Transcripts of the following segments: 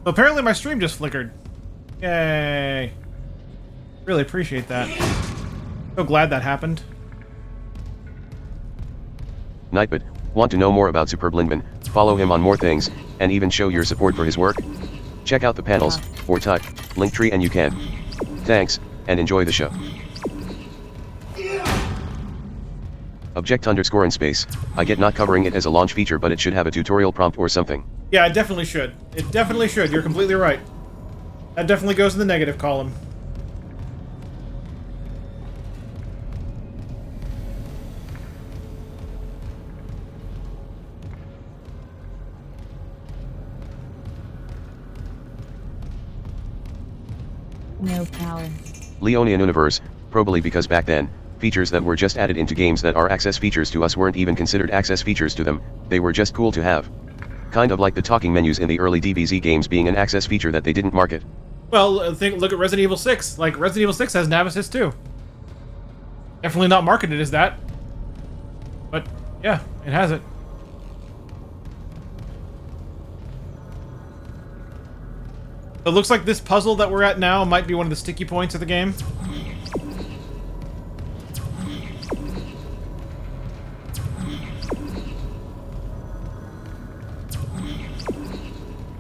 Apparently my stream just flickered. Yay. Really appreciate that. So glad that happened. Nightbot, want to know more about Superb Lindman? Follow him on more things, and even show your support for his work? Check out the panels, or type Linktree and you can. Thanks, and enjoy the show. Object_in space. I get not covering it as a launch feature, but it should have a tutorial prompt or something. Yeah, it definitely should. It definitely should. You're completely right. That definitely goes in the negative column. No power. Leonian Universe, probably because back then, features that were just added into games that are access features to us weren't even considered access features to them, they were just cool to have. Kind of like the talking menus in the early DBZ games being an access feature that they didn't market. Well, look at Resident Evil 6. Like, Resident Evil 6 has nav assist too. Definitely not marketed as that. But, yeah, it has it. It looks like this puzzle that we're at now might be one of the sticky points of the game.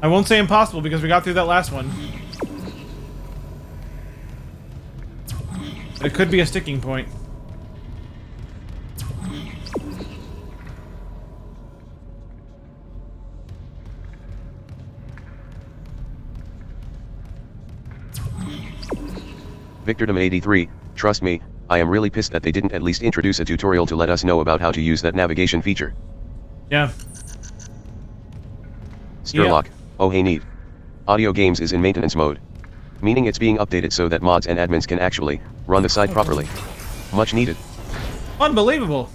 I won't say impossible because we got through that last one. But it could be a sticking point. Victordom83, trust me, I am really pissed that they didn't at least introduce a tutorial to let us know about how to use that navigation feature. Yeah. Sturlock, oh hey neat. Audio Games is in maintenance mode. Meaning it's being updated so that mods and admins can actually run the site properly. Much needed. Unbelievable.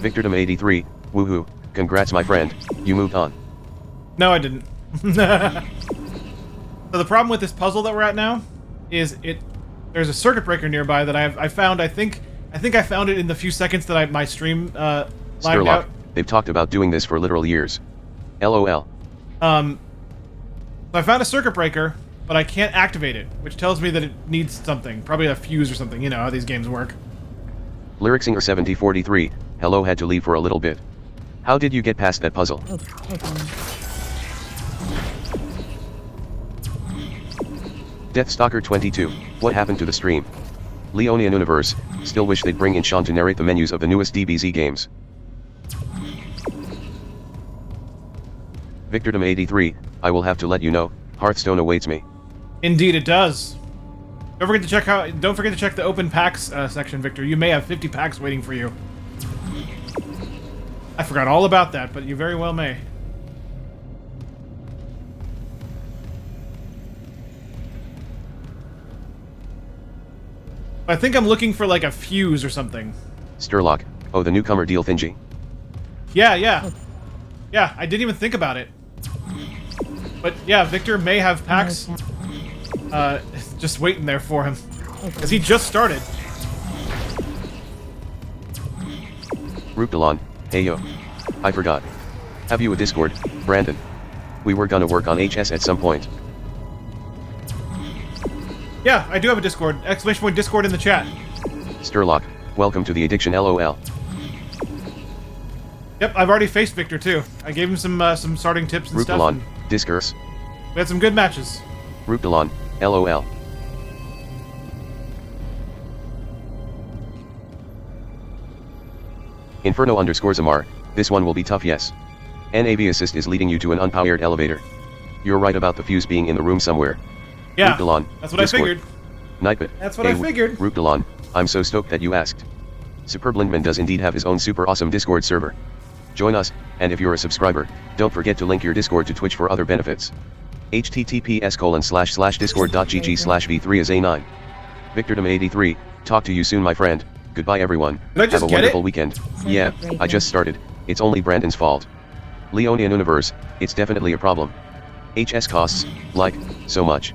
Victordom83, woohoo, congrats my friend, you moved on. No, I didn't. So the problem with this puzzle that we're at now is there's a circuit breaker nearby that I found. I think I found it in the few seconds that my stream lagged Sturlock, out. they've talked about doing this for literal years. LOL. So I found a circuit breaker, but I can't activate it, which tells me that it needs something, probably a fuse or something. You know how these games work. Lyricsinger7043, hello, had to leave for a little bit. How did you get past that puzzle? Deathstalker22, what happened to the stream? Leonian Universe, still wish they'd bring in Sean to narrate the menus of the newest DBZ games. Victordom83, I will have to let you know, Hearthstone awaits me. Indeed, it does. Don't forget to check the open packs section, Victor. You may have 50 packs waiting for you. I forgot all about that, but you very well may. I think I'm looking for like a fuse or something. Sturlock, oh the newcomer deal thingy. Yeah, I didn't even think about it. But yeah, Victor may have packs just waiting there for him. Because he just started. Ruptalon, hey yo. I forgot. Have you a Discord, Brandon? We were gonna work on HS at some point. Yeah, I do have a Discord. Exclamation point Discord in the chat. Sturlock, welcome to the addiction LOL. Yep, I've already faced Victor too. I gave him some starting tips and stuff. Ruptalon, And Discourse. we had some good matches. Ruptalon, LOL. Inferno_Zamar, this one will be tough, yes. NAV assist is leading you to an unpowered elevator. You're right about the fuse being in the room somewhere. Yeah, Ruptalon, that's what Discord. I figured. Nightbot. That's what I figured. Ruptalon, I'm so stoked that you asked. Superb Lindman does indeed have his own super awesome Discord server. Join us, and if you're a subscriber, don't forget to link your Discord to Twitch for other benefits. https://discord.gg/v3is A9. Victordom83, talk to you soon my friend. Goodbye everyone. Did I just Have a get wonderful it? weekend. Circuit Yeah, breaker. I just started. It's only Brandon's fault. Leonian Universe, it's definitely a problem. HS costs, like, so much.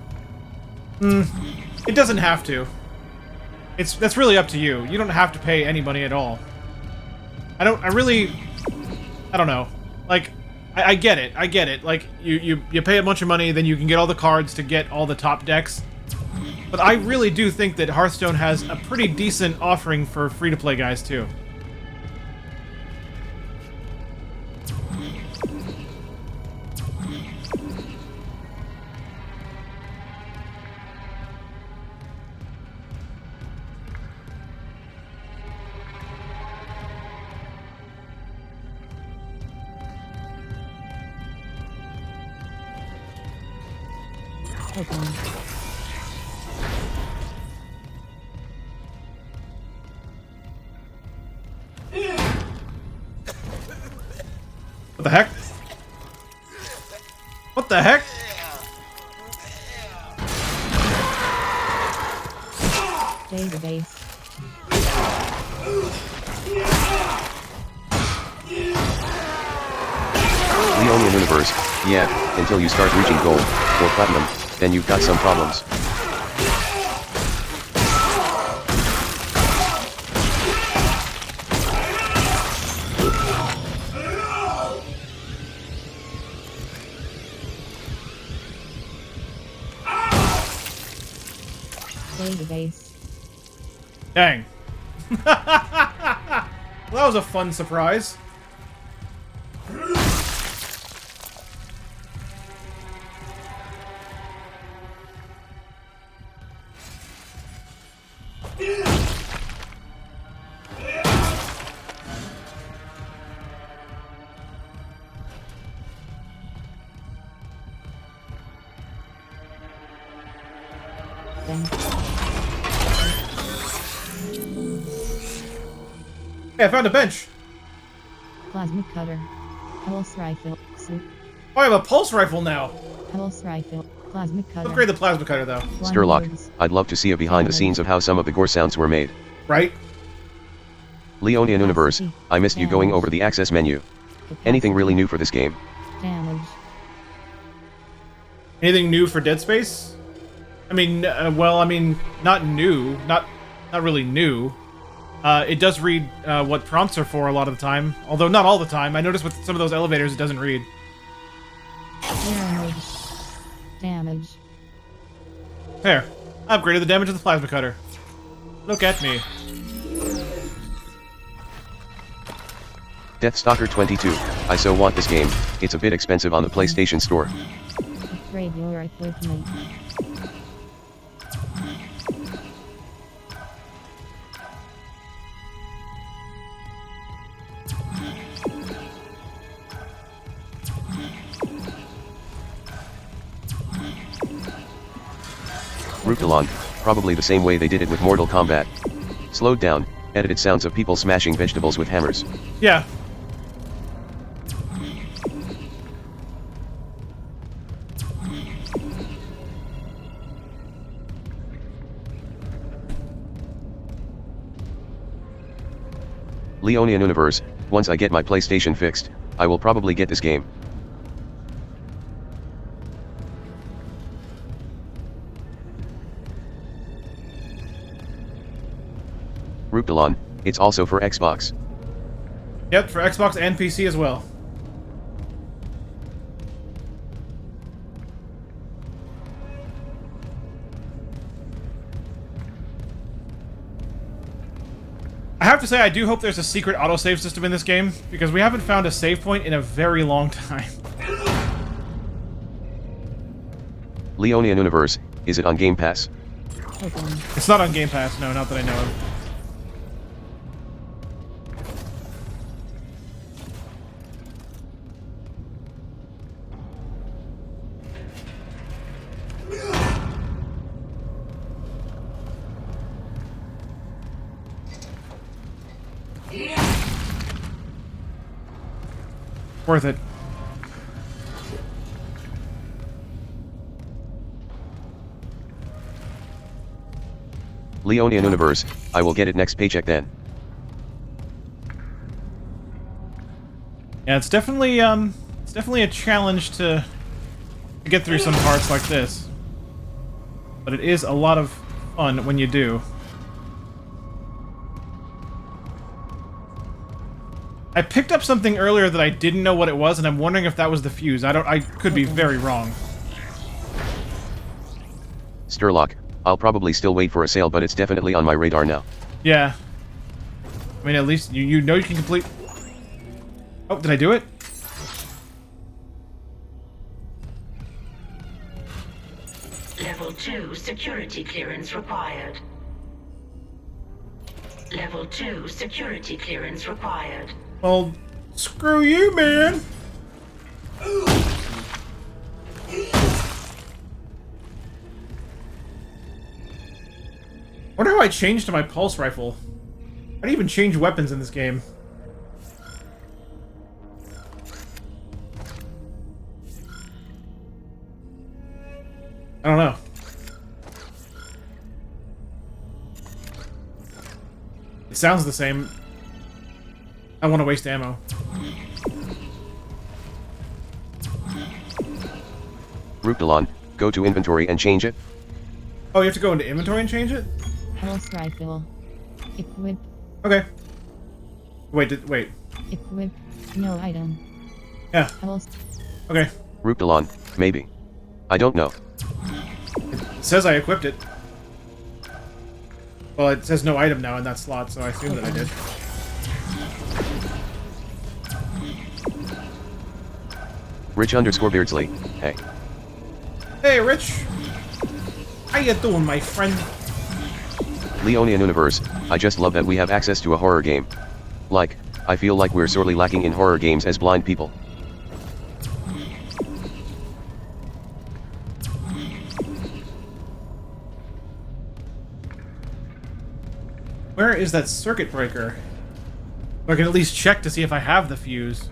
It doesn't have to. That's really up to you. You don't have to pay any money at all. I don't know. Like, I get it. I get it. Like, you pay a bunch of money, then you can get all the cards to get all the top decks. But I really do think that Hearthstone has a pretty decent offering for free-to-play guys, too. Open. What the heck? What the heck? Database. Leonian Universe, yeah, until you start reaching gold, or platinum, then you've got some problems. Database. Dang. Well, that was a fun surprise. Then. Hey, I found a bench. Plasma cutter. Pulse rifle. Soup. Oh, I have a pulse rifle now. Pulse rifle. Plasma cutter. Upgrade the plasma cutter, though. Sturlock, Onwards. I'd love to see a behind the scenes of how some of the gore sounds were made. Right? Leonian Universe, I missed you going over the access menu. Anything really new for this game? Damage. Anything new for Dead Space? I mean, well, I mean, not new. Not really new. It does read what prompts are for a lot of the time. Although not all the time. I noticed with some of those elevators it doesn't read. Damage. Damage. There. I upgraded the damage of the plasma cutter. Look at me. Deathstalker 22, I so want this game. It's a bit expensive on the PlayStation Store. Upgrade your equipment. Rutalon, probably the same way they did it with Mortal Kombat. Slowed down, edited sounds of people smashing vegetables with hammers. Yeah. Leonian Universe, once I get my PlayStation fixed, I will probably get this game. Rutalon, it's also for Xbox. Yep, for Xbox and PC as well. I have to say, I do hope there's a secret autosave system in this game, because we haven't found a save point in a very long time. Leonian Universe, is it on Game Pass? Open. It's not on Game Pass, no, not that I know of. Worth it. Leonian Universe, I will get it next paycheck then. Yeah, it's definitely a challenge to get through some parts like this. But it is a lot of fun when you do. I picked up something earlier that I didn't know what it was, and I'm wondering if that was the fuse. I could be very wrong. Sturlock, I'll probably still wait for a sale, but it's definitely on my radar now. Yeah. I mean, at least you know you can complete... Oh, did I do it? Level 2 security clearance required. Level 2 security clearance required. Well, screw you, man! Wonder how I changed to my pulse rifle. I didn't even change weapons in this game. I don't know. It sounds the same. I want to waste ammo. Ruptalon, go to inventory and change it. Oh, you have to go into inventory and change it? Pulse rifle. Equip. Okay. Wait. Equip. No item. Yeah. Pulse. Okay. Ruptalon, maybe. I don't know. It says I equipped it. Well, it says no item now in that slot, so I assume that I did. Rich_Beardsley, hey. Hey, Rich! How you doing, my friend? Leonian Universe, I just love that we have access to a horror game. Like, I feel like we're sorely lacking in horror games as blind people. Where is that circuit breaker? I can at least check to see if I have the fuse.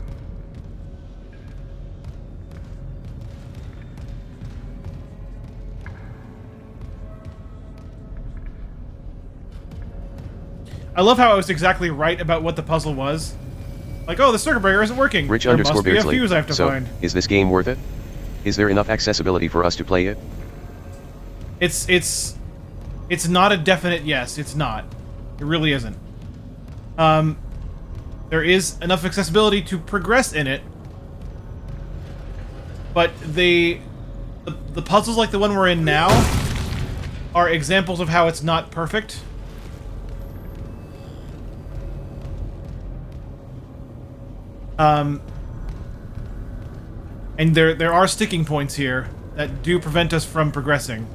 I love how I was exactly right about what the puzzle was. Like, oh, the circuit breaker isn't working. There must be a fuse I have to find. Is this game worth it? Is there enough accessibility for us to play it? It's not a definite yes. It's not. It really isn't. There is enough accessibility to progress in it, but the puzzles like the one we're in now are examples of how it's not perfect. And there are sticking points here that do prevent us from progressing.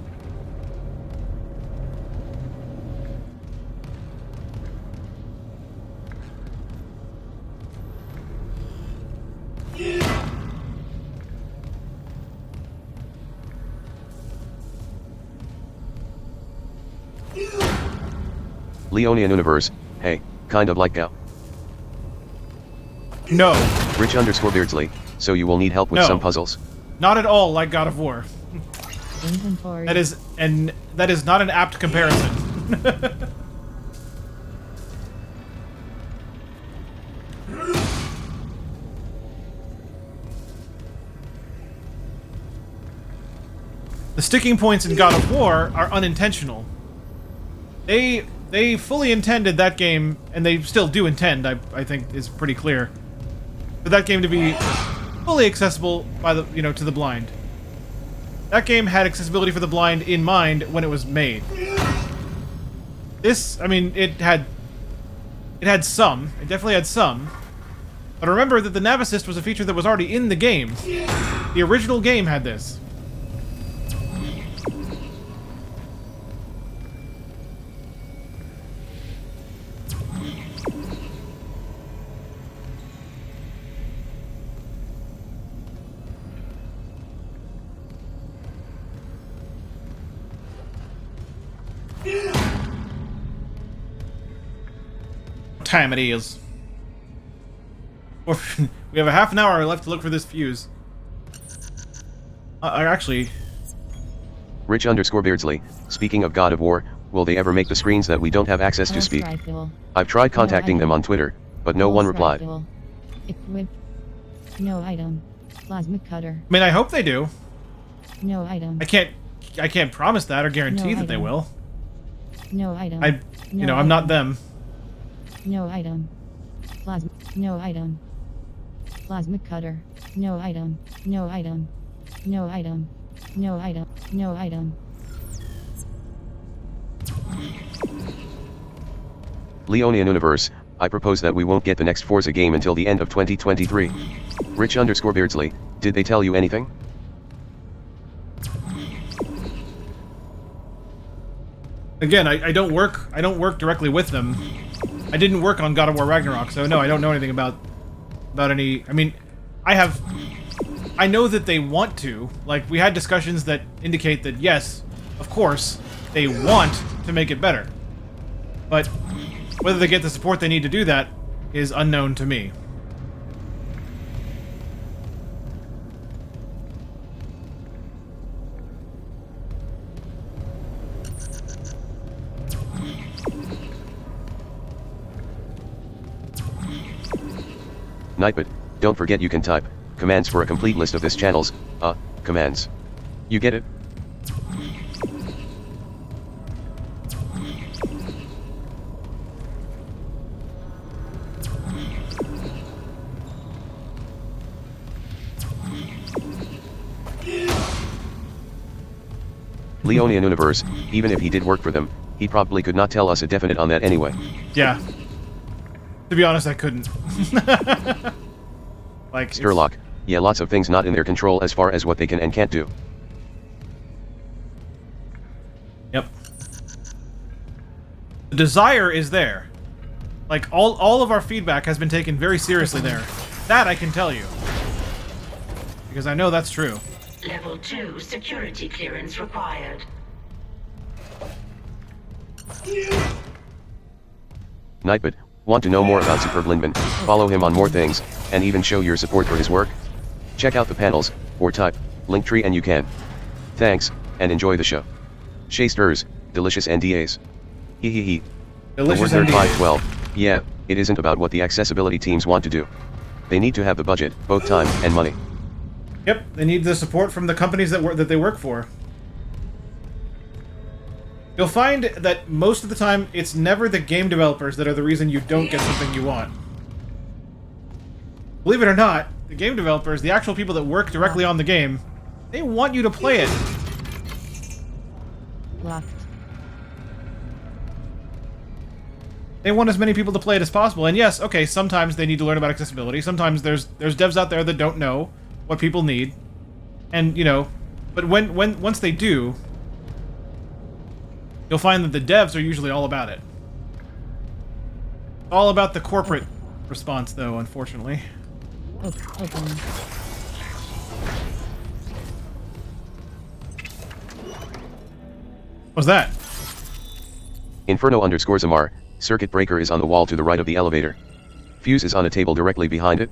Leonian Universe, hey, kind of like Gal. No. Rich_Beardsley, so you will need help with some puzzles. Not at all like God of War. Inventory. That is not an apt comparison. The sticking points in God of War are unintentional. They fully intended that game, and they still do intend, I think is pretty clear, for that game to be fully accessible by the, to the blind. That game had accessibility for the blind in mind when it was made. This, I mean, it had some. It definitely had some. But remember that the nav assist was a feature that was already in the game. The original game had this. Time it is. We have a half an hour left to look for this fuse. Actually... Rich_Beardsley, speaking of God of War, Will they ever make the screens that we don't have access to Pulse speak? rifle. I've tried contacting them item. on Twitter, but no one Pulse replied. rifle. Equip. No item. Plasma cutter. I mean, I hope they do. No item. I can't promise that or guarantee No that they item. will. No item. I'm not them. No item. Plasma. No item. Plasma cutter. No item. No item. No item. No item. No item. Leonian Universe, I propose that we won't get the next Forza game until the end of 2023. Rich_Beardsley, did they tell you anything? Again, I don't work directly with them. I didn't work on God of War Ragnarok, so no, I don't know anything about any. I mean, I know that they want to. Like, we had discussions that indicate that yes, of course, they want to make it better. But whether they get the support they need to do that is unknown to me. Nightbot, don't forget you can type commands for a complete list of this channel's commands. You get it? Leonian Universe, even if he did work for them, he probably could not tell us a definite on that anyway. Yeah. To be honest, I couldn't. Like, Sturlock, yeah, lots of things not in their control as far as what they can and can't do. Yep. The desire is there. Like, all of our feedback has been taken very seriously there. That I can tell you. Because I know that's true. Level 2 security clearance required. Nightbot, want to know more about Superb Lindman? Follow him on more things, and even show your support for his work? Check out the panels, or type Linktree and you can. Thanks, and enjoy the show. Shay Stirs, delicious NDAs. Hee hee hee. Delicious The word nerd NDAs. 512, yeah, it isn't about what the accessibility teams want to do. They need to have the budget, both time and money. Yep, they need the support from the companies that they work for. You'll find that most of the time, it's never the game developers that are the reason you don't get something you want. Believe it or not, the game developers, the actual people that work directly on the game, they want you to play it. Locked. They want as many people to play it as possible. And yes, okay, sometimes they need to learn about accessibility. Sometimes there's devs out there that don't know what people need. And, you know, but once they do, you'll find that the devs are usually all about it. All about the corporate response, though, unfortunately. Open. What's that? Inferno_Zamar, circuit breaker is on the wall to the right of the elevator. Fuse is on a table directly behind it.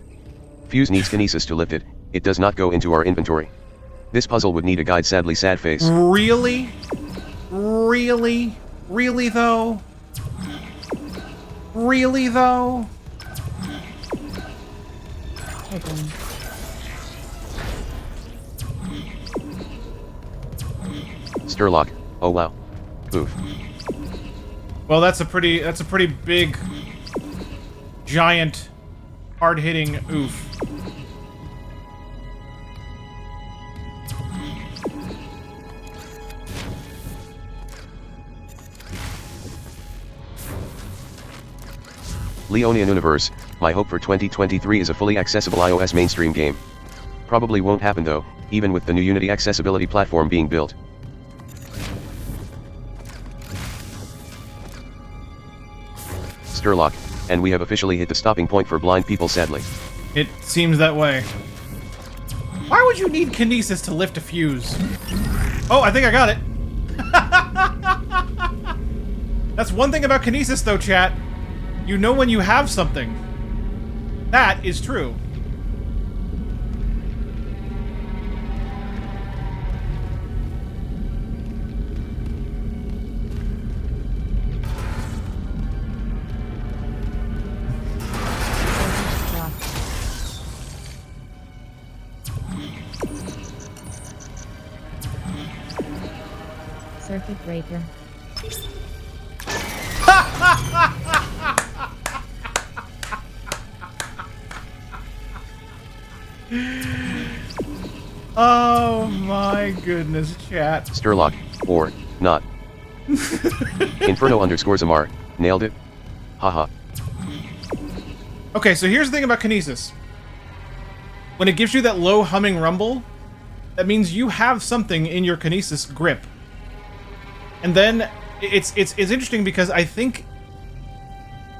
Fuse needs kinesis to lift it, it does not go into our inventory. This puzzle would need a guide, sadly sad face. Really? Really? Really, though? Really, though? Open. Sturlock, oh wow. Oof. Well, that's a pretty big, giant, hard-hitting oof. Leonian Universe, my hope for 2023 is a fully accessible iOS mainstream game. Probably won't happen though, even with the new Unity accessibility platform being built. Sturlock, and we have officially hit the stopping point for blind people sadly. It seems that way. Why would you need kinesis to lift a fuse? Oh, I think I got it. That's one thing about kinesis, though, chat. You know when you have something. That is true. Circuit breaker. Oh my goodness, chat. Sturlock, or not. Inferno underscores Amar, nailed it. Haha. Okay, so here's the thing about kinesis. When it gives you that low humming rumble, that means you have something in your kinesis grip. And then it's interesting because I think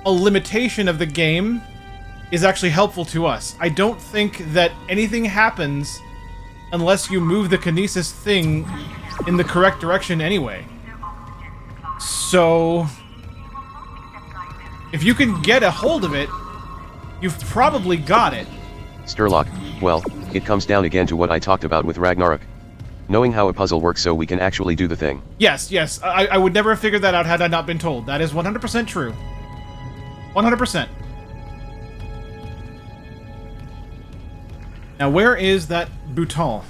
a limitation of the game is actually helpful to us. I don't think that anything happens unless you move the kinesis thing in the correct direction anyway. So if you can get a hold of it, you've probably got it. Sturlock, well, it comes down again to what I talked about with Ragnarok. Knowing how a puzzle works so we can actually do the thing. Yes, yes. I would never have figured that out had I not been told. That is 100% true. 100%. Now, where is that bouton?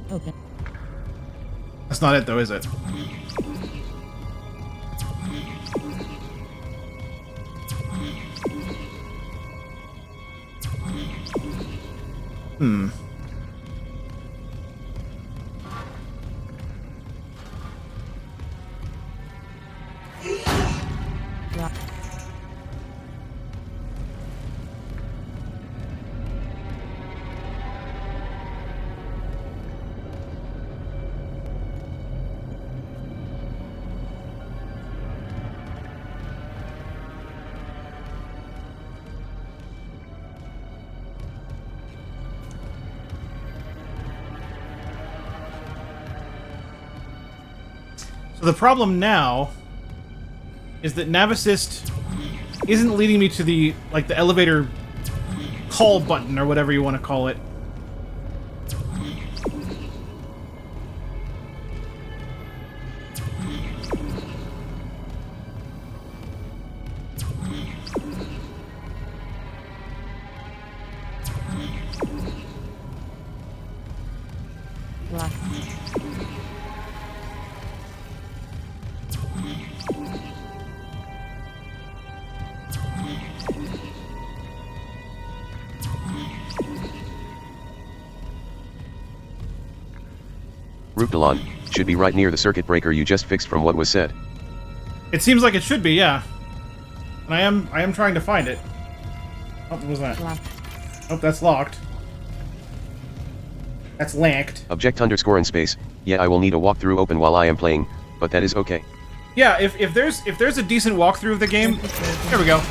Open. That's not it, though, is it? Hmm. Lock. So the problem now is that Navisist isn't leading me to the, like, the elevator call button or whatever you want to call it. Lock. Ruptalon, should be right near the circuit breaker you just fixed from what was said. It seems like it should be, yeah. And I am trying to find it. Oh, what was that? Lock. Oh, that's locked. That's lanked. Object underscore in space, yeah I will need a walkthrough open while I am playing, but that is okay. Yeah, if there's a decent walkthrough of the game, here we go.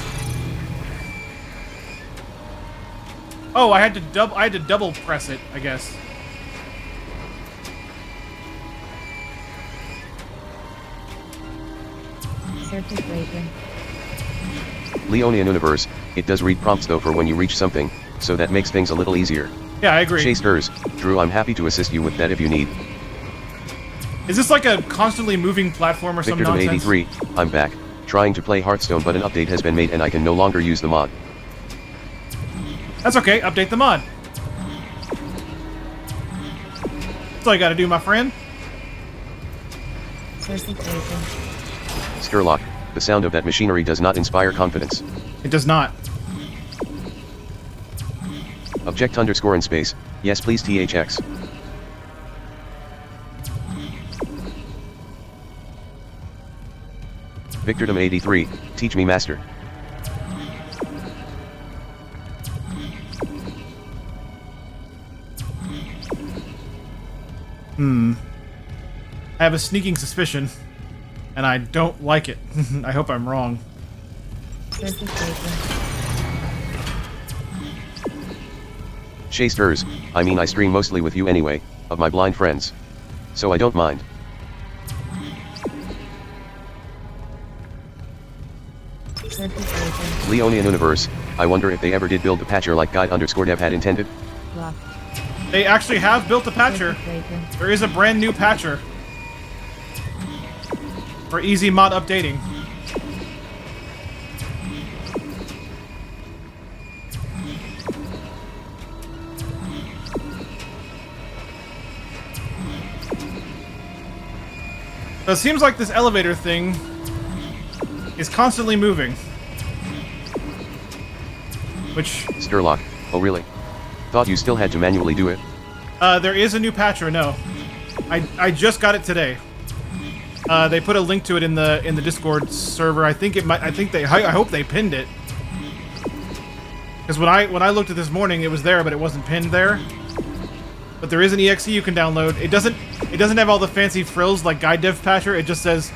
Oh, I had to double press it, I guess. Circuit breaker. Leonian Universe, it does read prompts though for when you reach something, so that makes things a little easier. Yeah, I agree. Chasers, Drew, I'm happy to assist you with that if you need. Is this like a constantly moving platform or some Victor nonsense? 83, I'm back, trying to play Hearthstone but an update has been made and I can no longer use the mod. That's okay, update the mod. That's all you gotta do, my friend. Circuit breaker. Sturlock, the sound of that machinery does not inspire confidence. It does not. Object underscore in space, yes please THX. Victordom 83, teach me master. I have a sneaking suspicion, and I don't like it. I hope I'm wrong. Circuit breaker. Chasers, I mean I stream mostly with you anyway, of my blind friends. So I don't mind. Circuit breaker. Leonian Universe, I wonder if they ever did build the patcher like guide underscore dev had intended. Lock. They actually have built a patcher. Circuit breaker. There is a brand new patcher. For easy mod updating. So it seems like this elevator thing is constantly moving. Which... Sturlock, oh really? Thought you still had to manually do it. There is a new patch, or no. I just got it today. They put a link to it in the Discord server. I think it might. I hope they pinned it. Because when I looked at this morning, it was there, but it wasn't pinned there. But there is an exe you can download. It doesn't have all the fancy frills like Guide Dev Patcher. It just says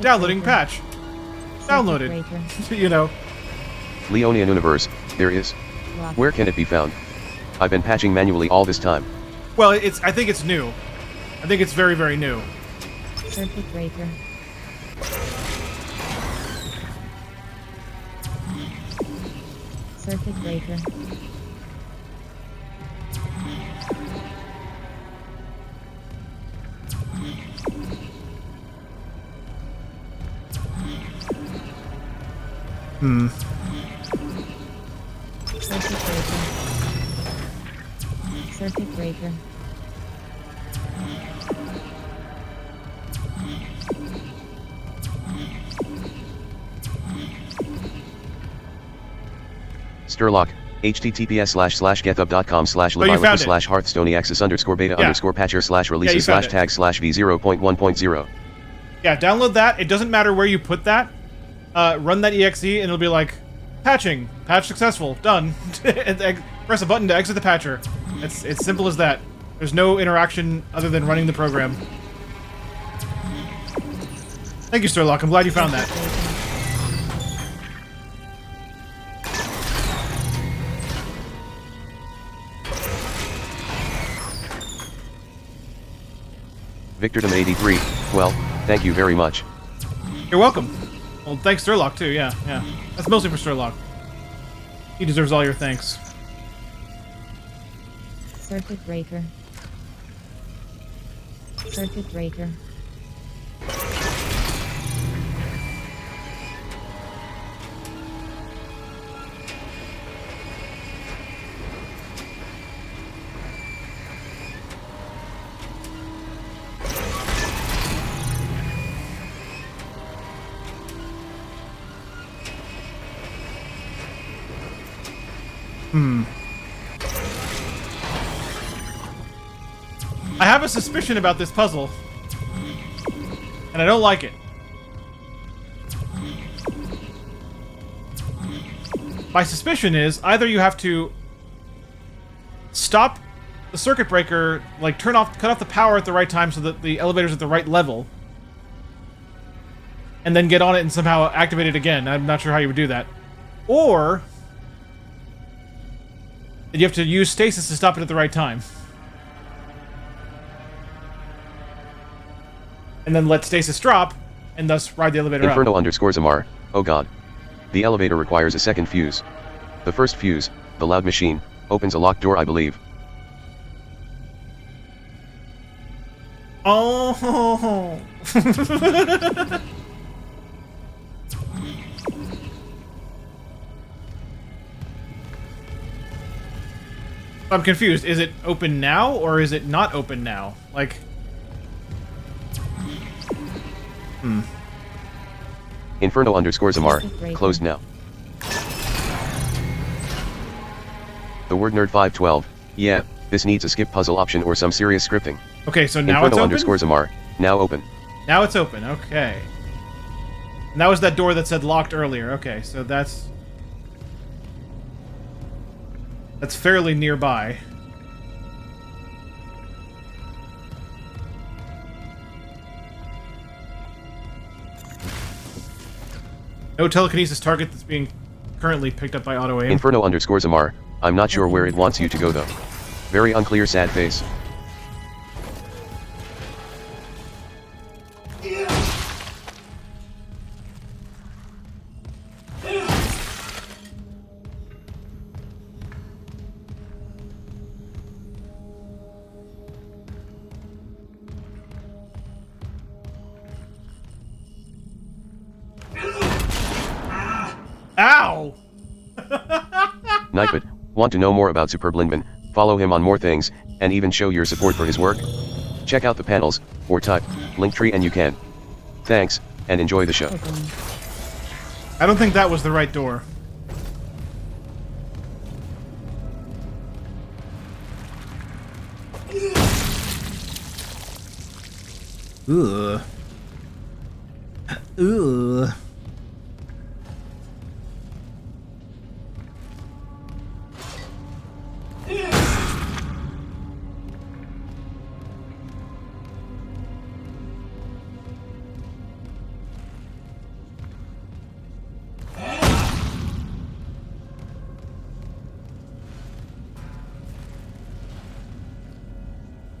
downloading patch. Downloaded. You know. Leonian Universe, there is. Where can it be found? I've been patching manually all this time. Well, I think it's new. I think it's very, very new. Circuit breaker. Circuit breaker. Circuit breaker. Circuit breaker. Sturlock, https://getup.com/leviathan_beta_patcher/releases/patcher/v0.1.0. Yeah, download that. It doesn't matter where you put that. Run that exe, and it'll be like, patching, patch successful, done. And press a button to exit the patcher. It's simple as that. There's no interaction other than running the program. Thank you, Sturlock. I'm glad you found that. Victordom83, well, thank you very much. You're welcome. Well, thanks Sturlock, too, yeah. That's mostly for Sturlock. He deserves all your thanks. Circuit breaker. Circuit breaker. I have a suspicion about this puzzle. And I don't like it. My suspicion is either you have to stop the circuit breaker, like cut off the power at the right time so that the elevator's at the right level, and then get on it and somehow activate it again. I'm not sure how you would do that. Or you have to use stasis to stop it at the right time. And then let stasis drop, and thus ride the elevator up. Inferno_Zamar, oh god. The elevator requires a second fuse. The first fuse, the loud machine, opens a locked door, I believe. Oh. I'm confused. Is it open now, or is it not open now? Like... Inferno_Zamar, closed now. The word nerd 512, yeah, this needs a skip puzzle option or some serious scripting. Okay, so now it's open? Inferno_Zamar, now open. Now it's open, okay. And that was that door that said locked earlier. Okay, so that's fairly nearby. No telekinesis target that's being currently picked up by auto aim. Inferno_Zamar, I'm not sure where it wants you to go though. Very unclear, sad face. Ow! Nightbot, want to know more about Superb Lindman, follow him on more things, and even show your support for his work? Check out the panels, or type Linktree and you can. Thanks, and enjoy the show. Open. I don't think that was the right door. Ugh. Ugh.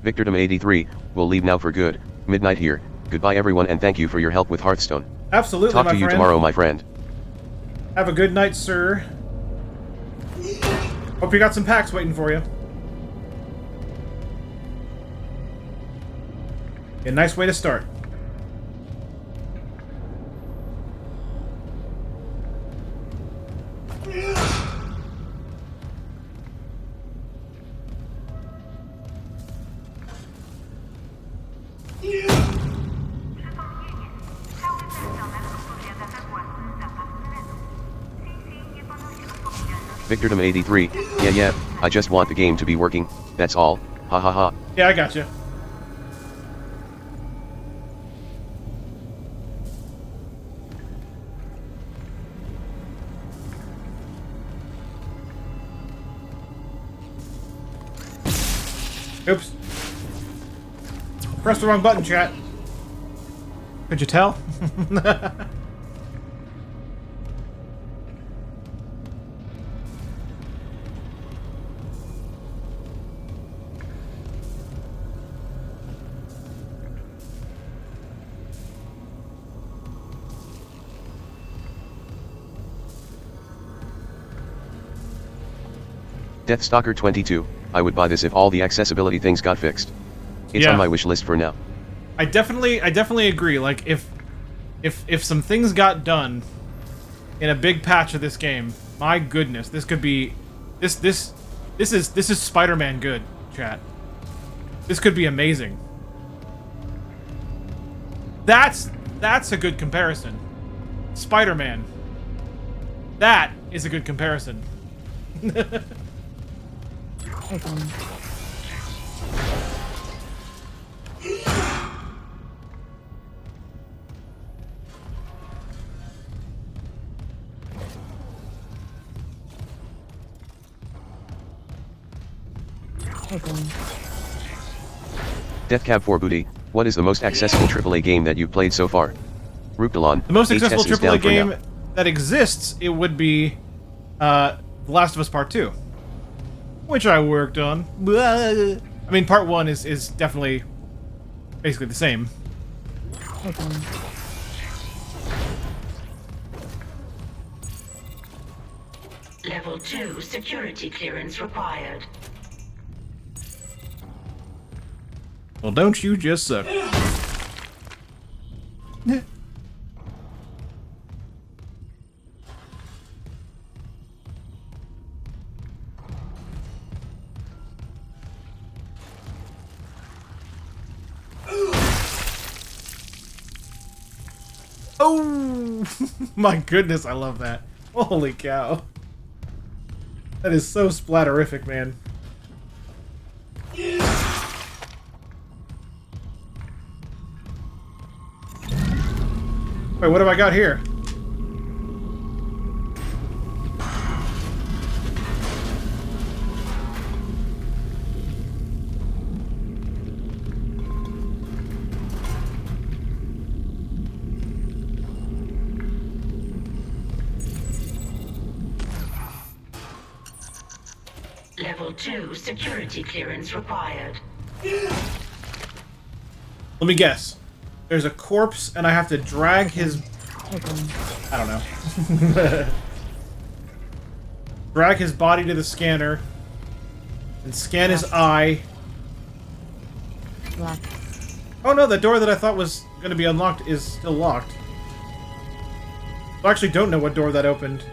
Victordom83, we'll leave now for good. Midnight here. Goodbye everyone and thank you for your help with Hearthstone. Absolutely, Talk my to you friend. tomorrow, my friend. Have a good night, sir. Hope you got some packs waiting for you. A nice way to start. Victordom83, yeah, I just want the game to be working, that's all, ha ha ha. Yeah, I got you. Oops. Press the wrong button, chat. Could you tell? Deathstalker22, I would buy this if all the accessibility things got fixed. It's Yeah. on my wish list for now. I definitely agree. Like if some things got done in a big patch of this game, my goodness, this could be this is Spider-Man good, chat. This could be amazing. That's a good comparison. Spider-Man. That is a good comparison. Open. Open. Deathcab4 Booty, what is the most accessible AAA game that you've played so far? Ruptalon, The most accessible HS is down AAA for now. game that exists, it would be The Last of Us Part 2, which I worked on. I mean, Part 1 is definitely basically the same. Open. Level 2 security clearance required. Well, don't you just suck. Oh my goodness, I love that. Holy cow. That is so splatterific, man. Wait, what have I got here? Level 2 security clearance required. Let me guess. There's a corpse, and I have to drag his... Open. I don't know. Drag his body to the scanner, and scan his eye. Lock. Oh no, the door that I thought was going to be unlocked is still locked. I actually don't know what door that opened.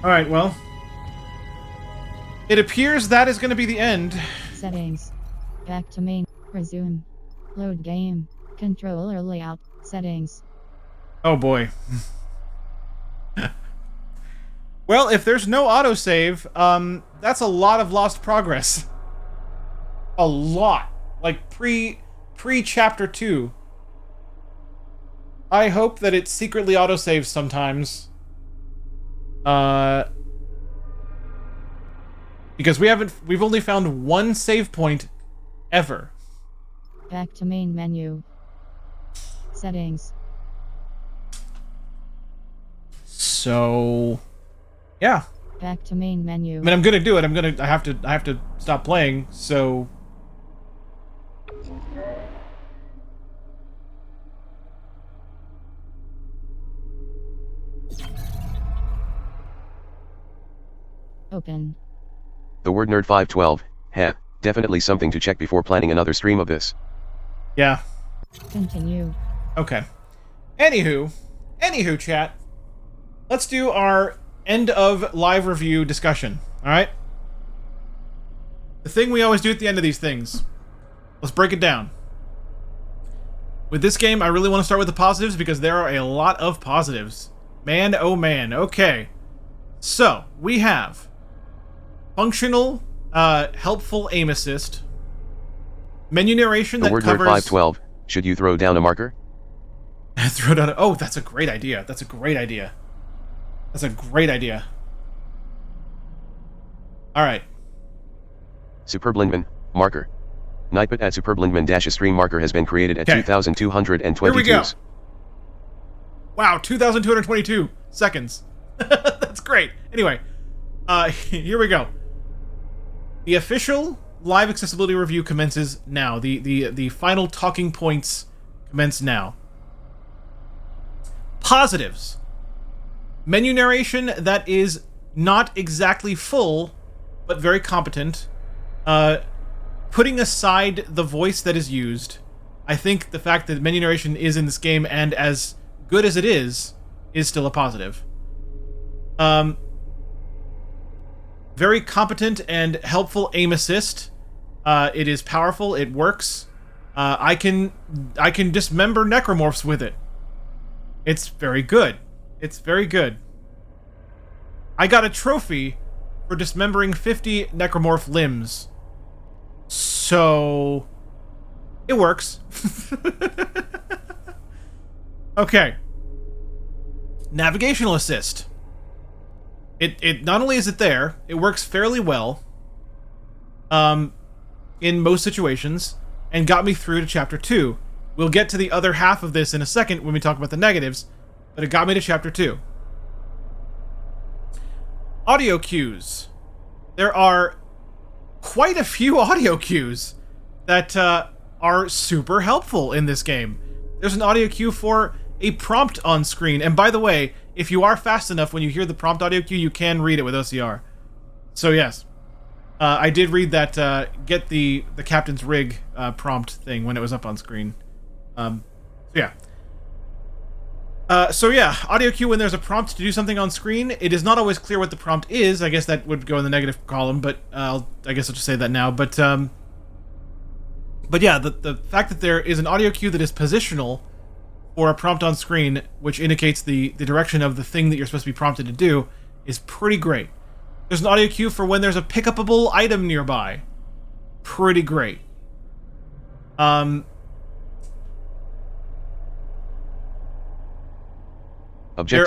Alright, well. It appears that is going to be the end. Settings. Back to main. Resume. Load game. Controller layout. Settings. Oh boy. Well, if there's no autosave, that's a lot of lost progress. A lot. Like pre-chapter 2. I hope that it secretly autosaves sometimes. Because we've only found one save point ever. Back to main menu. Settings. So, yeah. Back to main menu. I mean, I'm gonna do it. I have to stop playing. So. Open. The word nerd 512, heh, definitely something to check before planning another stream of this. Yeah. Continue. Okay. Anywho, chat. Let's do our end of live review discussion. All right. The thing we always do at the end of these things. Let's break it down. With this game, I really want to start with the positives because there are a lot of positives. Man, oh man. Okay. So, we have functional, helpful aim assist. Menu narration that covers... covers... The word nerd 512, should you throw down a marker? Throw down a... Oh, that's a great idea. That's a great idea. That's a great idea. Alright. Superblindman, marker. Nightbot at Superblindman dash a stream marker has been created at 2,222. Here we go. Wow, 2,222 seconds. That's great. Anyway, here we go. The official live accessibility review commences now. The final talking points commence now. Positives. Menu narration that is not exactly full, but very competent. Putting aside the voice that is used, I think the fact that menu narration is in this game and as good as it is still a positive. Very competent and helpful aim assist. It is powerful. It works. I can dismember necromorphs with it. It's very good. It's very good. I got a trophy for dismembering 50 necromorph limbs. So it works. Okay. Navigational assist. It not only is it there, it works fairly well in most situations and got me through to chapter 2. We'll get to the other half of this in a second when we talk about the negatives, but it got me to chapter 2. Audio cues. There are quite a few audio cues that are super helpful in this game. There's an audio cue for a prompt on screen, and by the way, if you are fast enough when you hear the prompt audio cue, you can read it with OCR. So yes, I did read that get the captain's rig prompt thing when it was up on screen. So yeah, audio cue when there's a prompt to do something on screen. It is not always clear what the prompt is. I guess that would go in the negative column, but I guess I'll just say that now. But yeah, the fact that there is an audio cue that is positional or a prompt on screen, which indicates the direction of the thing that you're supposed to be prompted to do, is pretty great. There's an audio cue for when there's a pick-upable item nearby. Pretty great. Object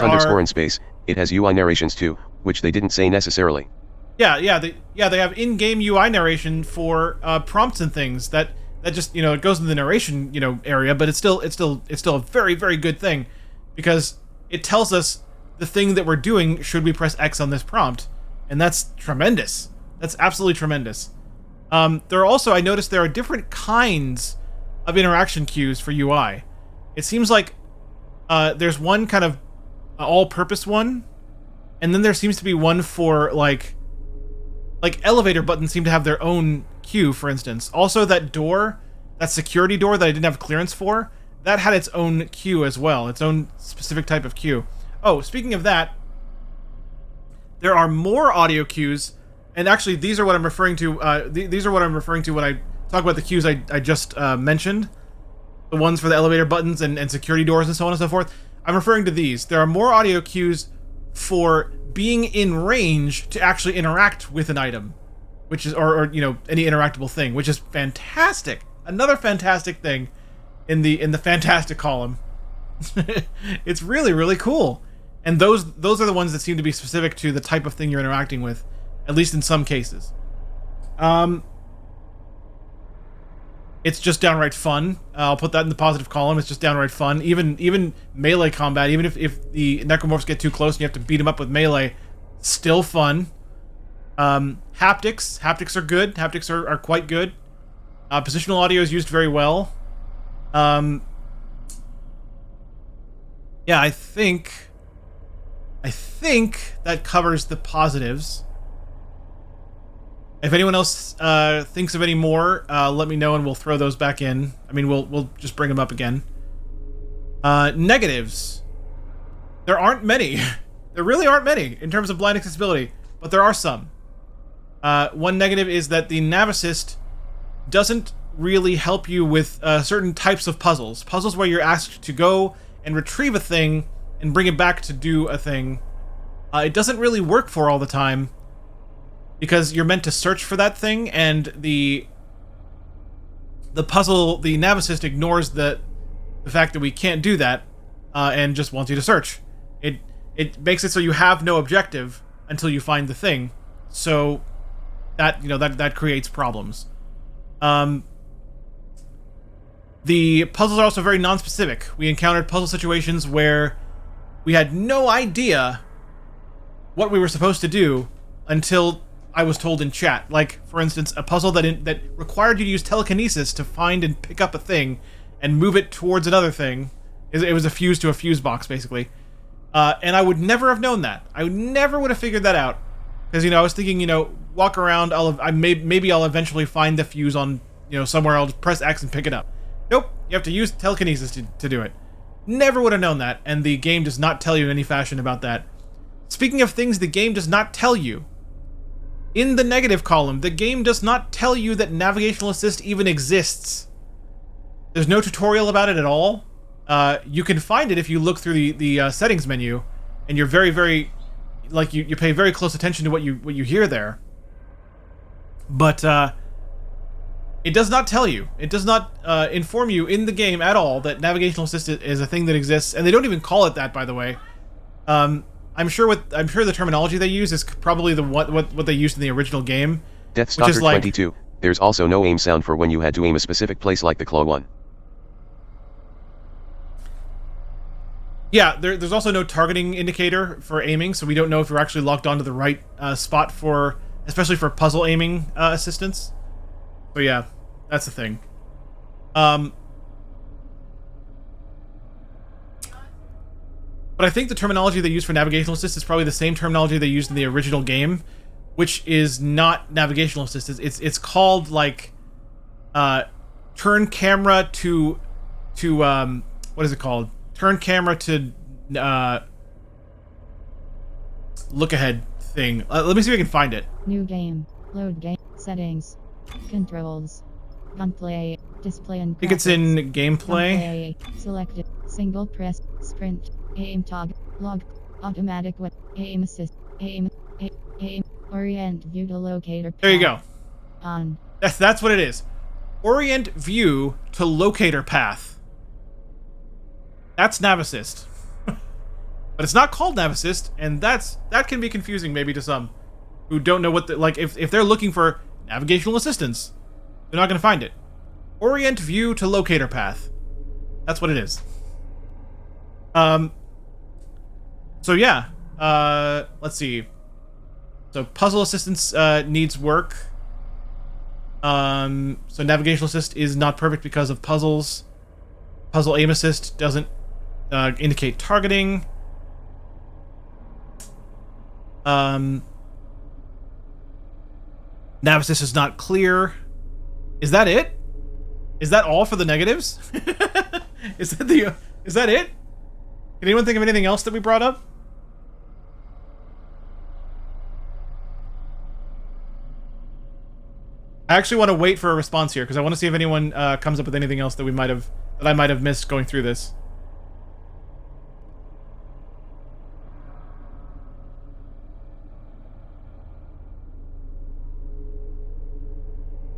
underscore in space, it has UI narrations too, which they didn't say necessarily. Yeah, they have in-game UI narration for prompts and things that just, it goes in the narration, area, but it's still a very, very good thing because it tells us the thing that we're doing should we press X on this prompt, and that's tremendous. That's absolutely tremendous. There are also, I noticed there are different kinds of interaction cues for UI. It seems like there's one kind of all-purpose one, and then there seems to be one for like elevator buttons seem to have their own cue, for instance. Also, that door, that security door that I didn't have clearance for, that had its own cue as well, its own specific type of cue. Oh, speaking of that, there are more audio cues, and actually these are what I'm referring to. These are what I'm referring to when I talk about the cues I just mentioned, the ones for the elevator buttons and security doors and so on and so forth. I'm referring to these. There are more audio cues for being in range to actually interact with an item, which is or you know, any interactable thing, which is fantastic. Another fantastic thing in the fantastic column. It's really, really cool. And those are the ones that seem to be specific to the type of thing you're interacting with, at least in some cases. It's just downright fun. I'll put that in the positive column. It's just downright fun. Even melee combat, even if the necromorphs get too close and you have to beat them up with melee, still fun. Haptics are good. Haptics are quite good. Positional audio is used very well. Yeah, I think that covers the positives. If anyone else thinks of any more, let me know and we'll throw those back in. I mean, we'll just bring them up again. Negatives. There aren't many. There really aren't many in terms of blind accessibility, but there are some. One negative is that the nav assist doesn't really help you with certain types of puzzles. Puzzles where you're asked to go and retrieve a thing and bring it back to do a thing. It doesn't really work for all the time because you're meant to search for that thing, and the puzzle, the nav assist ignores the fact that we can't do that and just wants you to search. It makes it so you have no objective until you find the thing. So that, you know, that creates problems. The puzzles are also very non-specific. We encountered puzzle situations where we had no idea what we were supposed to do until I was told in chat. Like, for instance, a puzzle that required you to use telekinesis to find and pick up a thing and move it towards another thing. It was a fuse to a fuse box, basically. And I would never have known that. I never would have figured that out. Because, you know, I was thinking, you know, walk around, maybe I'll eventually find the fuse on, you know, somewhere. I'll just press X and pick it up. Nope, you have to use telekinesis to do it. Never would have known that, and the game does not tell you in any fashion about that. Speaking of things the game does not tell you, in the negative column, the game does not tell you that navigational assist even exists. There's no tutorial about it at all. You can find it if you look through the settings menu, and you're very, very, like, you pay very close attention to what you hear there. But it does not tell you. It does not inform you in the game at all that navigational assist is a thing that exists, and they don't even call it that, by the way. I'm sure the terminology they use is probably what they used in the original game. Deathstalker 22. There's also no aim sound for when you had to aim a specific place like the claw one. Yeah, there's also no targeting indicator for aiming, so we don't know if you're actually locked onto the right spot for, especially for puzzle aiming assistance. So yeah, that's the thing. But I think the terminology they use for navigational assist is probably the same terminology they used in the original game, which is not navigational assist. It's called like turn camera to what is it called? Turn camera to look ahead thing. Let me see if I can find it. New game. Load game. Settings. Controls. Gunplay. Display and graphics. I think it's in gameplay. Gunplay. Selected. Single press. Sprint. Aim toggle. Log. Automatic weapon. Aim assist. Aim. Orient view to locator path. There you go. On. That's what it is. Orient view to locator path. That's nav assist. But it's not called nav assist, and that can be confusing maybe to some who don't know what the, like, if they're looking for navigational assistance, they're not going to find it. Orient view to locator path. That's what it is. So yeah, let's see. So puzzle assistance needs work. So navigational assist is not perfect because of puzzles. Puzzle aim assist doesn't indicate targeting. Nav assist is not clear. Is that it? Is that all for the negatives? Is that it? Can anyone think of anything else that we brought up? I actually want to wait for a response here because I want to see if anyone comes up with anything else that I might have missed going through this.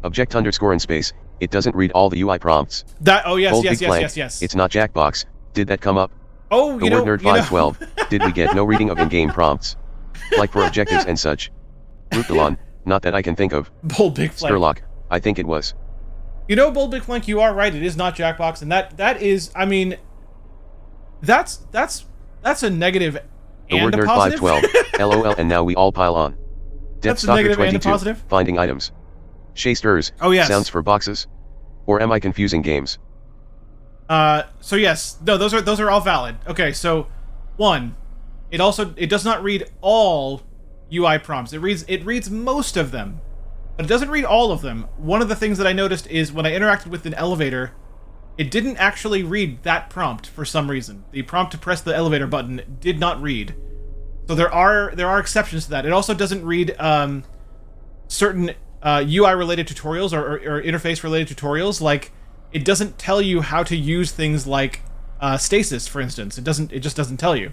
Object underscore in space. It doesn't read all the UI prompts. Oh yes, Bold yes, big blank. yes, yes, yes. It's not Jackbox. Did that come up? Oh, The word nerd512. Did we get no reading of in-game prompts? Like for objectives and such. Ruptalon, not that I can think of. Bold big flank. Skurlock, I think it was. You know, Bold big flank, you are right. It is not Jackbox, and that is, I mean, that's a negative The and word a positive. nerd512. LOL, and now we all pile on. That's a Deathstalker negative and a 22. positive. Finding items. Shay stirs. Oh, yes. Sounds for boxes. Or am I confusing games? So yes, no, those are all valid. Okay, so 1, it does not read all UI prompts. It reads most of them, but it doesn't read all of them. One of the things that I noticed is when I interacted with an elevator, it didn't actually read that prompt for some reason. The prompt to press the elevator button did not read. So there are exceptions to that. It also doesn't read certain UI related tutorials or interface related tutorials. Like, it doesn't tell you how to use things like stasis, for instance. It just doesn't tell you.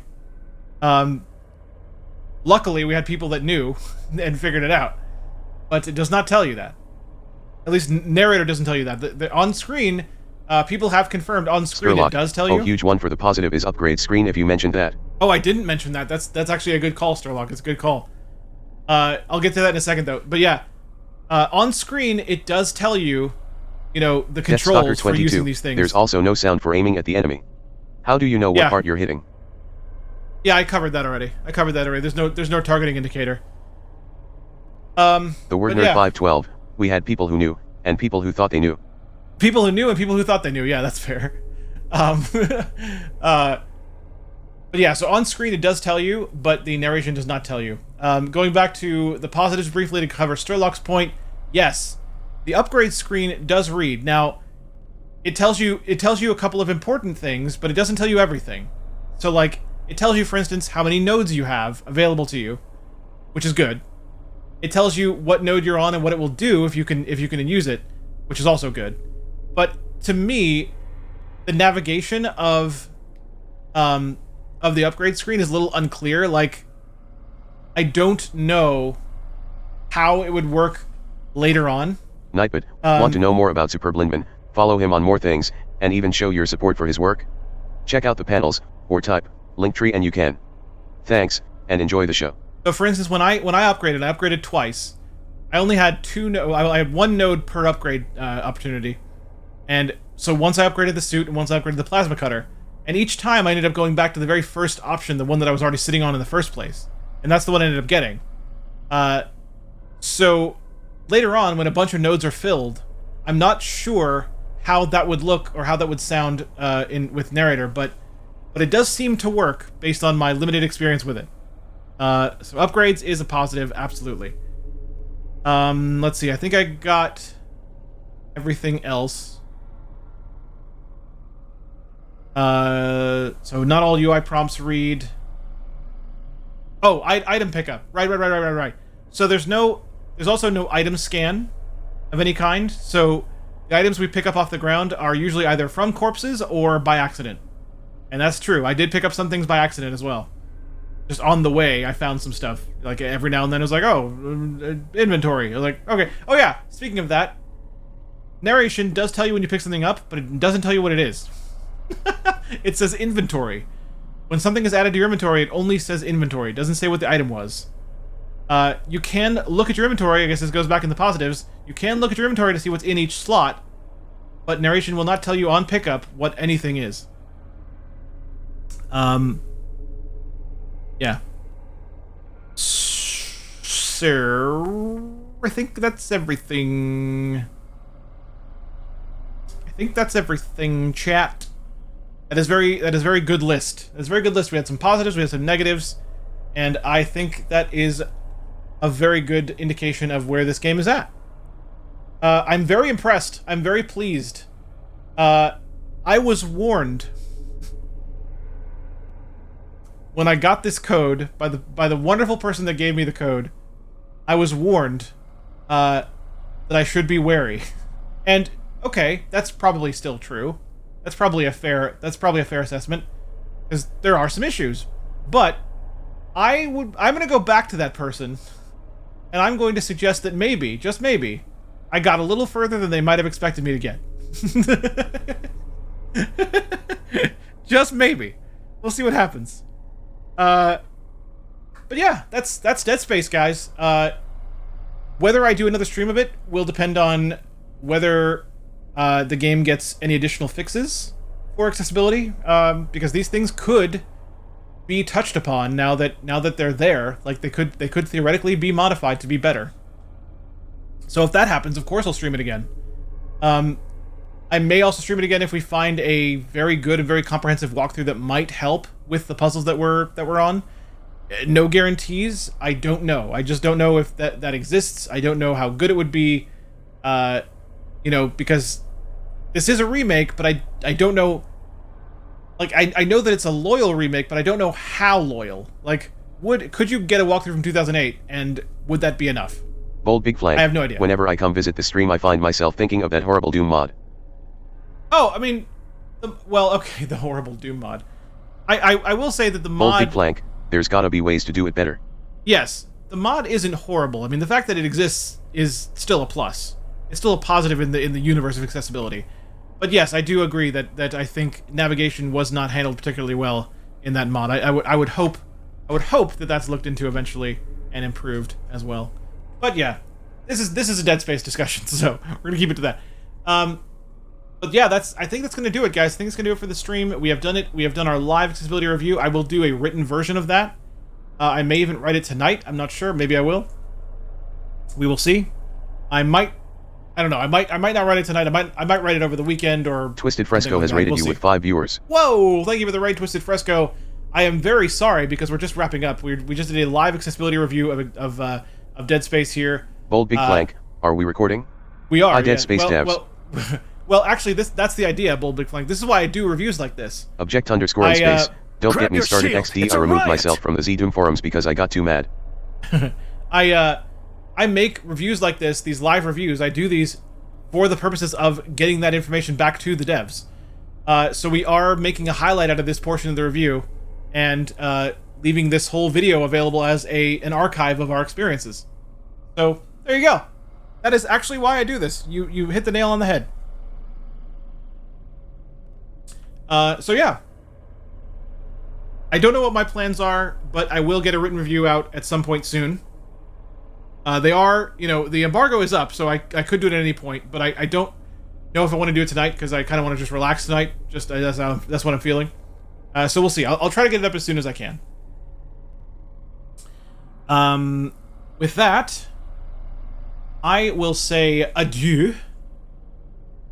Luckily, we had people that knew and figured it out, but it does not tell you that. At least narrator doesn't tell you that. The on screen, people have confirmed on screen Skurlock. it does tell you. Oh, huge one for the positive is upgrade screen if you mentioned that. Oh, I didn't mention that. That's actually a good call, Sturlock. It's a good call. I'll get to that in a second, though. But yeah, on screen it does tell you, the controls for using these things. There's also no sound for aiming at the enemy. How do you know what part you're hitting? Yeah, I covered that already. There's no targeting indicator. The word nerd512. We had people who knew and people who thought they knew. People who knew and people who thought they knew. Yeah, that's fair. But yeah, so on screen it does tell you, but the narration does not tell you. Going back to the positives briefly to cover Sturlock's point, yes, the upgrade screen does read. Now, it tells you a couple of important things, but it doesn't tell you everything. So like, it tells you, for instance, how many nodes you have available to you, which is good. It tells you what node you're on and what it will do if you can use it, which is also good. But to me, the navigation of the upgrade screen is a little unclear. Like, I don't know how it would work later on. Nightbot, want to know more about Superb Lindman? Follow him on more things, and even show your support for his work? Check out the panels, or type Linktree and you can. Thanks, and enjoy the show. So for instance, when I upgraded twice. I only had I had 1 node per upgrade opportunity. And so once I upgraded the suit and once I upgraded the plasma cutter. And each time I ended up going back to the very first option, the one that I was already sitting on in the first place. And that's the one I ended up getting. So later on, when a bunch of nodes are filled, I'm not sure how that would look or how that would sound with narrator, but it does seem to work based on my limited experience with it. So upgrades is a positive, absolutely. Let's see, I think I got everything else. So not all UI prompts read. Oh, item pickup. Right. So there's also no item scan of any kind. So the items we pick up off the ground are usually either from corpses or by accident. And that's true. I did pick up some things by accident as well. Just on the way, I found some stuff. Like, every now and then it was like, oh, inventory. I was like, okay. Oh yeah, speaking of that, narration does tell you when you pick something up, but it doesn't tell you what it is. It says inventory. When something is added to your inventory, it only says inventory. It doesn't say what the item was. You can look at your inventory. I guess this goes back in the positives. You can look at your inventory to see what's in each slot, but narration will not tell you on pickup what anything is. Yeah. So I think that's everything. Chat. That is very good list. That's a very good list. We had some positives, we had some negatives, and I think that is a very good indication of where this game is at. I'm very impressed. I'm very pleased. I was warned when I got this code by the wonderful person that gave me the code. I was warned that that I should be wary. And okay, that's probably still true. That's probably a fair assessment, because there are some issues. But I'm going to go back to that person, and I'm going to suggest that maybe, just maybe, I got a little further than they might have expected me to get. Just maybe. We'll see what happens. But yeah, that's Dead Space, guys. Whether I do another stream of it will depend on whether the game gets any additional fixes for accessibility, because these things could be touched upon now that they're there. Like, they could theoretically be modified to be better. So if that happens, of course I'll stream it again. I may also stream it again if we find a very good and very comprehensive walkthrough that might help with the puzzles that we're on. No guarantees. I don't know. I just don't know if that exists. I don't know how good it would be. Because this is a remake, but I don't know. Like, I know that it's a loyal remake, but I don't know how loyal. Like, could you get a walkthrough from 2008, and would that be enough? Bold Big Flag. I have no idea. Whenever I come visit the stream, I find myself thinking of that horrible Doom mod. Oh, I mean, the horrible Doom mod. I will say that the mod... Bold Big Flag, there's gotta be ways to do it better. Yes, the mod isn't horrible. I mean, the fact that it exists is still a plus. It's still a positive in the universe of accessibility. But yes, I do agree that I think navigation was not handled particularly well in that mod. I would hope that that's looked into eventually and improved as well. But yeah, this is a Dead Space discussion, so we're gonna keep it to that. But yeah, I think that's gonna do it, guys. I think it's gonna do it for the stream. We have done it. We have done our live accessibility review. I will do a written version of that. I may even write it tonight. I'm not sure. Maybe I will. We will see. I don't know. I might not write it tonight. I might write it over the weekend or... Twisted Fresco has rated you with 5 viewers. Whoa! Thank you for the raid, Twisted Fresco. I am very sorry because we're just wrapping up. We just did a live accessibility review of Dead Space here. Bold Big Flank, are we recording? We are. Dead Space devs. Well, actually, that's the idea, Bold Big Flank. This is why I do reviews like this. Object underscore in space. Don't get me started, XD. I removed myself from the Z-Doom forums because I got too mad. I make reviews like this, these live reviews. I do these for the purposes of getting that information back to the devs. So we are making a highlight out of this portion of the review and leaving this whole video available as an archive of our experiences. So there you go. That is actually why I do this. You hit the nail on the head. So yeah. I don't know what my plans are, but I will get a written review out at some point soon. They are, the embargo is up, so I could do it at any point, but I don't know if I want to do it tonight, because I kind of want to just relax tonight. That's what I'm feeling. So we'll see. I'll try to get it up as soon as I can. With that, I will say adieu,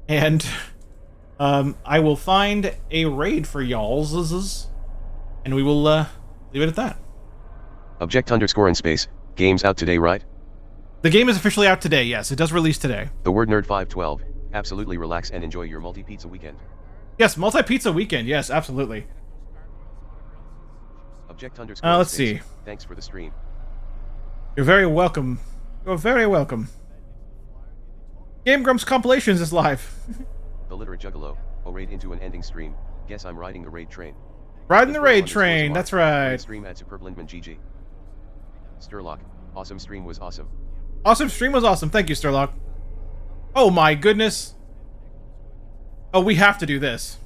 and I will find a raid for y'all's, and we will leave it at that. Object underscore in space. Game's out today, right? The game is officially out today, yes. It does release today. The word nerd 512. Absolutely relax and enjoy your multi-pizza weekend. Yes, multi-pizza weekend. Yes, absolutely. Object underscore let's space. see. Thanks for the stream. You're very welcome. You're very welcome. Game Grumps Compilations is live. The literate juggalo. A raid into an ending stream. Guess I'm riding the raid train. Riding the raid train, that's right. Stream at Superb Lindman GG. Sturlock. Awesome stream was awesome. Awesome stream was awesome. Thank you, Sturlock. Oh my goodness. Oh, we have to do this.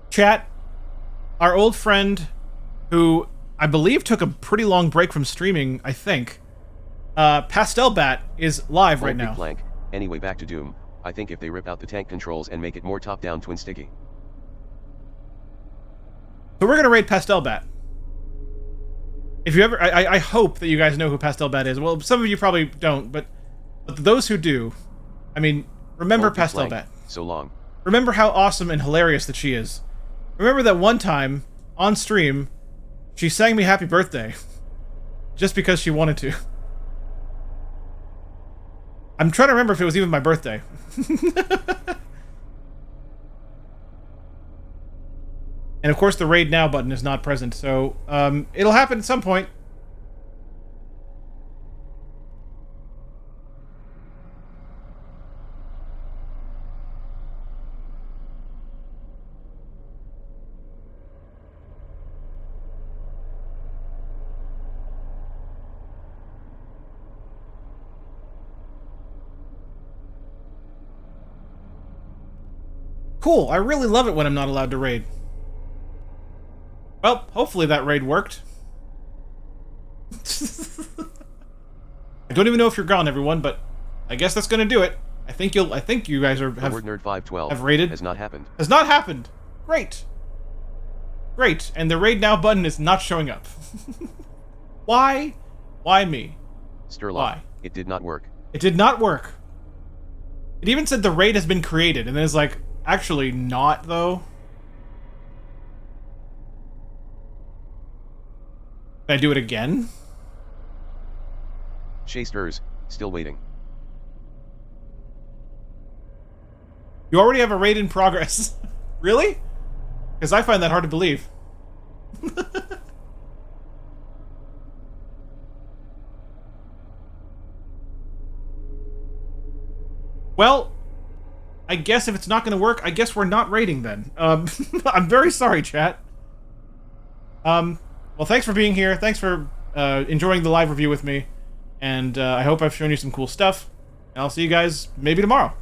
Chat, our old friend, who I believe took a pretty long break from streaming, I think, Pastel Bat, is live right now. Blank. Anyway, back to Doom. I think if they rip out the tank controls and make it more top-down twin sticky. So we're gonna raid Pastel Bat. If you ever, I hope that you guys know who Pastel Bat is. Well, some of you probably don't, but those who do, I mean, remember Pastel Bat. So long. Remember how awesome and hilarious that she is. Remember that one time, on stream, she sang me happy birthday. Just because she wanted to. I'm trying to remember if it was even my birthday. And of course the Raid Now button is not present, so it'll happen at some point. cool. I really love it when I'm not allowed to raid. Well, hopefully that raid worked. I don't even know if you're gone, everyone, but I guess that's gonna do it. I think you guys have Nerd 512 have raided. has not happened. Has not happened. Great. Great. And the raid now button is not showing up. Why? Why me? Sturlock, Why? it did not work. It did not work. It even said the raid has been created, and then it's like, actually not, though. Can I do it again? Shay Stirs, still waiting. You already have a raid in progress. Really? Because I find that hard to believe. Well, I guess if it's not going to work, I guess we're not raiding then. I'm very sorry, chat. Well, thanks for being here. Thanks for enjoying the live review with me. And I hope I've shown you some cool stuff. And I'll see you guys maybe tomorrow.